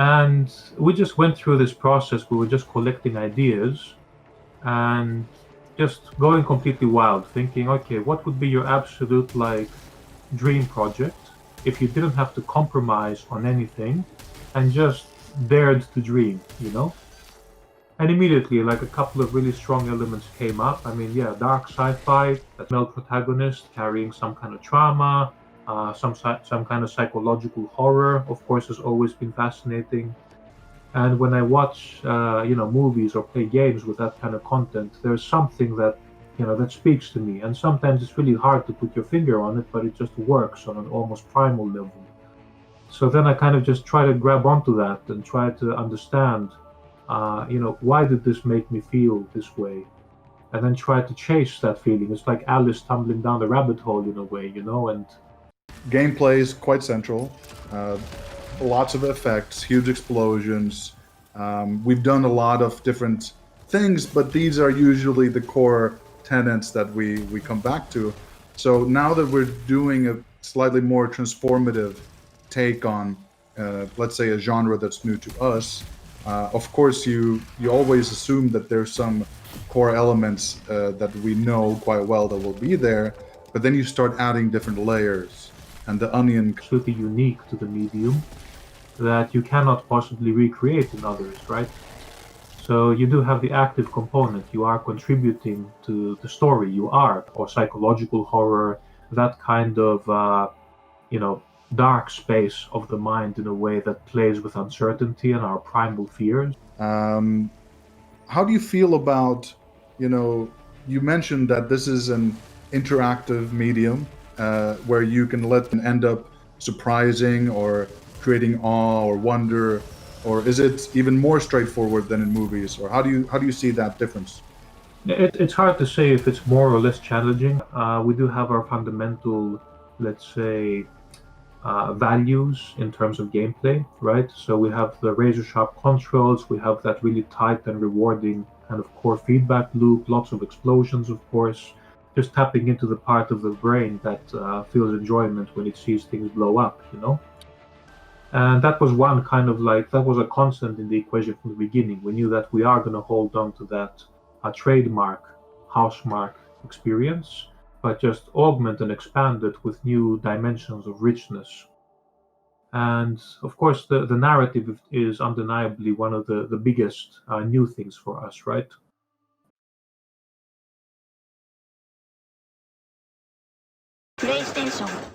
And we just went through this process. We were just collecting ideas and just going completely wild, thinking, okay, what would be your absolute like dream project if you didn't have to compromise on anything and just dared to dream, you know? And immediately, like a couple of really strong elements came up. I mean, yeah, dark sci-fi, that male protagonist carrying some kind of trauma, some kind of psychological horror, of course, has always been fascinating. And when I watch, movies or play games with that kind of content, there's something that, that speaks to me. And sometimes it's really hard to put your finger on it, but it just works on an almost primal level. So then I kind of just try to grab onto that and try to understand, why did this make me feel this way? And then try to chase that feeling. It's like Alice tumbling down the rabbit hole in a way, and Gameplay is quite central. Uh, Lots of effects, huge explosions. We've done a lot of different things, but these are usually the core tenets that we come back to. So now that we're doing a slightly more transformative take on, let's say, a genre that's new to us, of course, you always assume that there's some core elements that we know quite well that will be there, but then you start adding different layers, and the onion. absolutely unique to the medium that you cannot possibly recreate in others, right? So you do have the active component. You are contributing to the story. You are, or psychological horror, that kind of, you know, dark space of the mind in a way that plays with uncertainty and our primal fears. Um, how do you feel about, you mentioned that this is an interactive medium where you can let them end up surprising or creating awe or wonder, or is it even more straightforward than in movies? Or how do you see that difference? It's hard to say if it's more or less challenging. We do have our fundamental, let's say, values in terms of gameplay, right? So we have the razor sharp controls, we have that really tight and rewarding kind of core feedback loop, lots of explosions, of course, just tapping into the part of the brain that feels enjoyment when it sees things blow up. And that was one kind of like, that was a constant in the equation from the beginning. We knew that we are going to hold on to that trademark, Housemarque experience, but just augment and expand it with new dimensions of richness. And of course, the narrative is undeniably one of the biggest new things for us, right? PlayStation